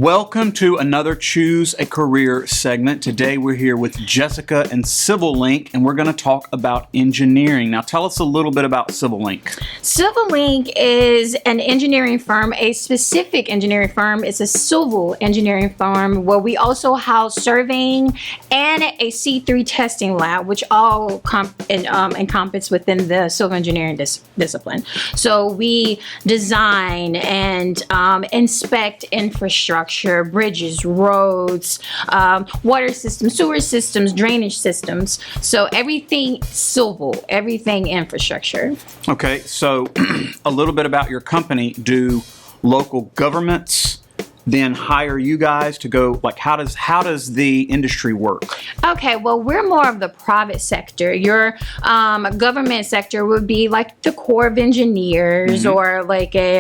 Welcome to another Choose a Career segment. Today we're here with Jessica and Civil Link, and we're going to talk about engineering. Now tell us a little bit about Civil Link. Civil Link is an engineering firm, a specific engineering firm. It's a civil engineering firm where we also house surveying and a C3 testing lab, which all encompass within the civil engineering discipline. So we design and inspect infrastructure, bridges, roads, water systems, sewer systems, drainage systems. So everything civil, everything infrastructure. Okay, so a little bit about your company. Do local governments then hire you guys to go, like how does the industry work? Okay, well, we're more of the private sector. Your government sector would be like the Corps of Engineers, or like a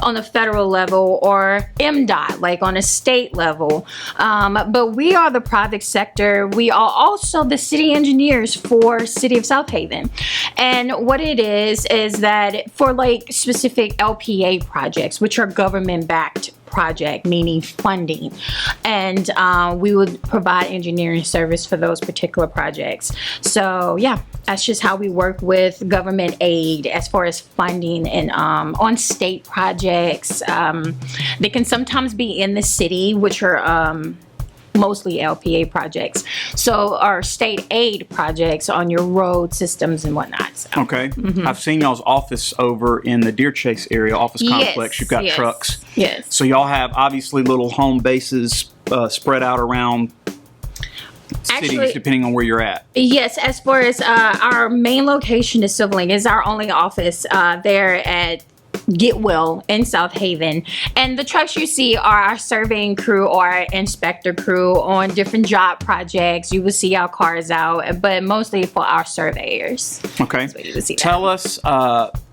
on the federal level, or MDOT, like on a state level. But we are the private sector. We are also the city engineers for City of South Haven. And what it is that for like specific LPA projects, which are government-backed project, meaning funding, and we would provide engineering service for those particular projects. So yeah, that's just how we work with government aid as far as funding and on state projects. They can sometimes be in the city, which are mostly LPA projects. So our state aid projects on your road systems and whatnot. So. Okay. I've seen y'all's office over in the Deer Chase area, office complex. You've got trucks. Yes. So y'all have obviously little home bases spread out around cities, depending on where you're at. Yes, as far as our main location is Civil Link, is our only office there at Get Well in South Haven, and the trucks you see are our surveying crew or our inspector crew on different job projects. You will see our cars out, but mostly for our surveyors. Okay. That's what you will see. Tell us,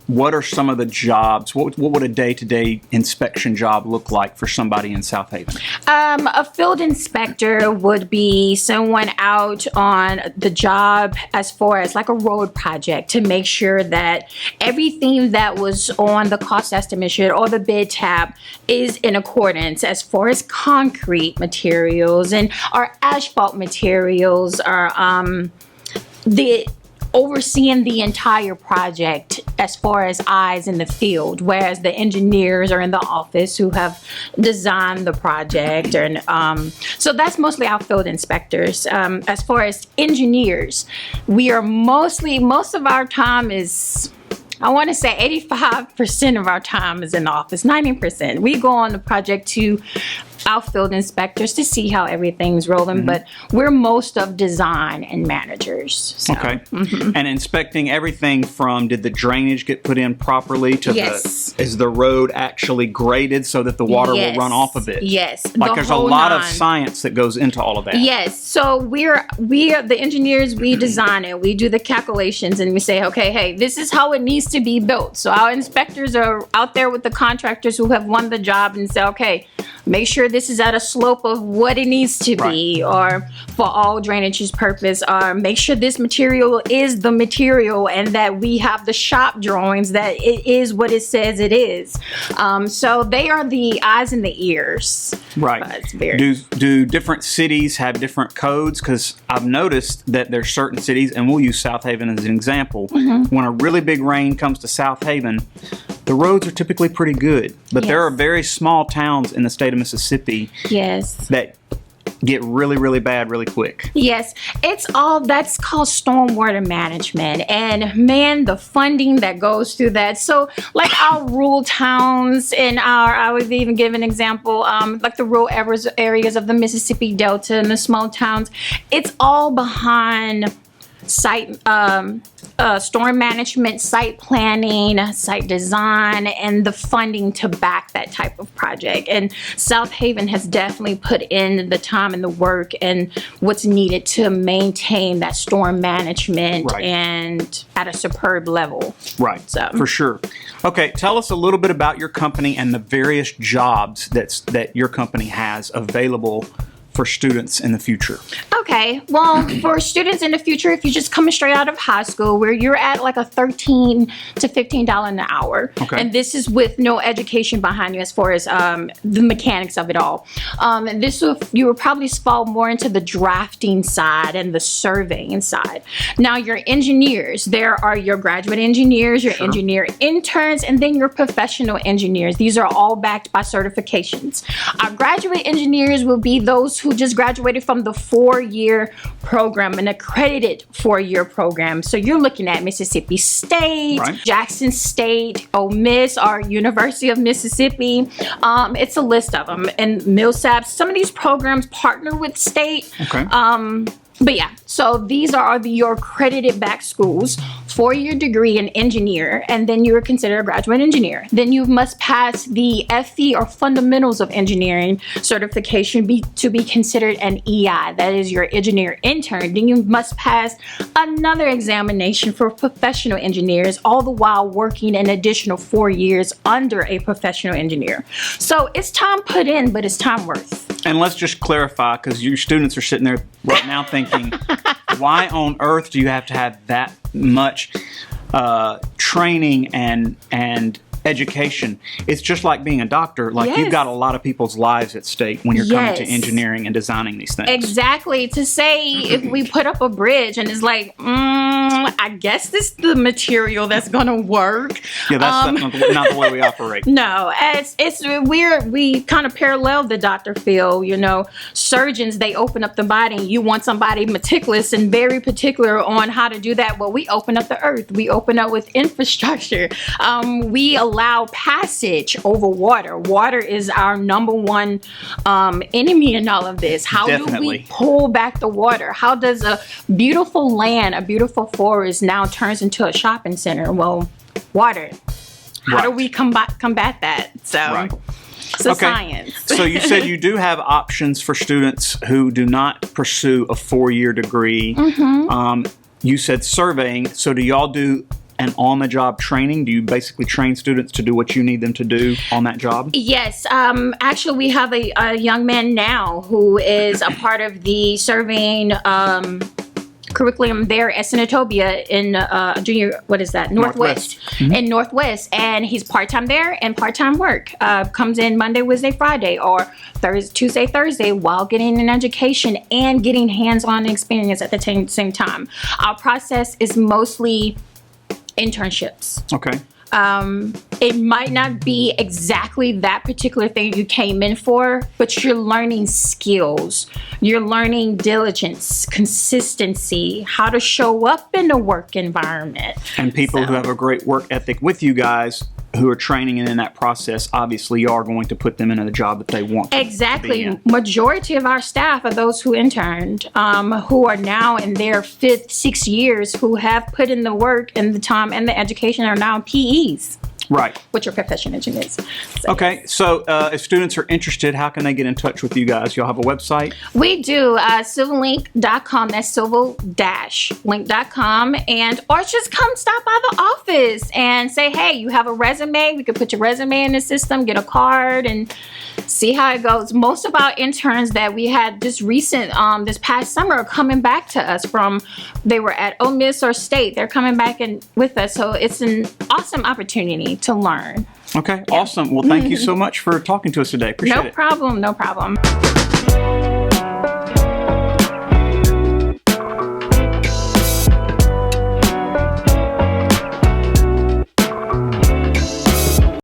what are some of the jobs? What would a day-to-day inspection job look like for somebody in South Haven? A field inspector would be someone out on the job as far as like a road project to make sure that everything that was on the cost estimate sheet or the bid tab is in accordance as far as concrete materials and our asphalt materials are overseeing the entire project as far as eyes in the field, whereas the engineers are in the office who have designed the project. And so that's mostly our field inspectors. As far as engineers, we are most of our time is, I want to say 85% of our time is in the office, 90%. We go on the project to our field inspectors to see how everything's rolling, but we're most of design and managers. So. Okay. And inspecting everything from, did the drainage get put in properly to is the road actually graded so that the water will run off of it? Yes. Like there's a lot of science that goes into all of that. Yes. So we are the engineers, we design it, we do the calculations, and we say, okay, hey, this is how it needs to be built. So our inspectors are out there with the contractors who have won the job and say, okay, make sure this is at a slope of what it needs to be, or for all drainage's purpose, or make sure this material is the material and that we have the shop drawings that it is what it says it is. So they are the eyes and the ears. Right. Do different cities have different codes? Because I've noticed that there's certain cities, and we'll use South Haven as an example, when a really big rain comes to South Haven, the roads are typically pretty good, but there are very small towns in the state of Mississippi that get really, really bad really quick. Yes, that's called stormwater management, and man, the funding that goes through that. So like our rural towns and I would even give an example, like the rural areas of the Mississippi Delta and the small towns, it's all behind site storm management, site planning, site design, and the funding to back that type of project. And South Haven has definitely put in the time and the work and what's needed to maintain that storm management and at a superb level. Right, so for sure. Okay, tell us a little bit about your company and the various jobs that your company has available for students in the future? Okay, well, for students in the future, if you're just coming straight out of high school, where you're at like a $13 to $15 an hour, Okay. and this is with no education behind you as far as the mechanics of it all. You would probably fall more into the drafting side and the surveying side. Now, your engineers, there are your graduate engineers, your engineer interns, and then your professional engineers. These are all backed by certifications. Our graduate engineers will be those who just graduated from the 4-year program, an accredited 4-year program. So you're looking at Mississippi State, Right. Jackson State, Ole Miss, or University of Mississippi. It's a list of them. And Millsaps, some of these programs partner with state. Okay. But yeah, so these are your accredited back schools, 4-year degree in engineer, and then you are considered a graduate engineer. Then you must pass the FE, or Fundamentals of Engineering certification, to be considered an EI, that is your engineer intern. Then you must pass another examination for professional engineers, all the while working an additional 4 years under a professional engineer. So it's time put in, but it's time worth. And let's just clarify, because your students are sitting there right now thinking, why on earth do you have to have that much training and education? It's just like being a doctor. Like, Yes. you've got a lot of people's lives at stake when you're coming to Yes. engineering and designing these things. Exactly. To say if we put up a bridge and it's like, I guess this is the material that's going to work. Yeah, that's not the way we operate. No, we kind of parallel the doctor field. You know, surgeons, they open up the body. You want somebody meticulous and very particular on how to do that. Well, we open up the earth. We open up with infrastructure. We allow passage over water. Water is our number one enemy in all of this. How do Definitely. we pull back the water? How does a beautiful land, a beautiful forest now turns into a shopping center? Well, water. How do Right. we combat that? So, Right. so science. So you said you do have options for students who do not pursue a 4-year degree. You said surveying. So do y'all do an on-the-job training? Do you basically train students to do what you need them to do on that job? Yes, actually, we have a young man now who is a part of the surveying curriculum there at Senatobia in Northwest. In Northwest, and he's part-time there and part-time work. Comes in Monday, Wednesday, Friday, or Tuesday, Thursday, while getting an education and getting hands-on experience at the same time. Our process is mostly internships. Okay. It might not be exactly that particular thing you came in for, but you're learning skills. You're learning diligence, consistency, how to show up in a work environment. And people who have a great work ethic with you guys who are training and in that process, obviously you are going to put them into the job that they want. Exactly. To be in. Majority of our staff are those who interned, who are now in their 5th, 6th years, who have put in the work and the time and the education, are now PEs. Right. Which are professional engineers. So, Okay, so if students are interested, how can they get in touch with you guys? Y'all have a website? we do civillink.com. That's civil-link.com, or just come stop by the office and say, hey, you have a resume. We could put your resume in the system, get a card, and see how it goes. Most of our interns that we had this past summer are coming back to us they were at Ole Miss or State. They're coming back with us, so it's an awesome opportunity to learn. Okay, awesome. Well, thank you so much for talking to us today. Appreciate it. No problem.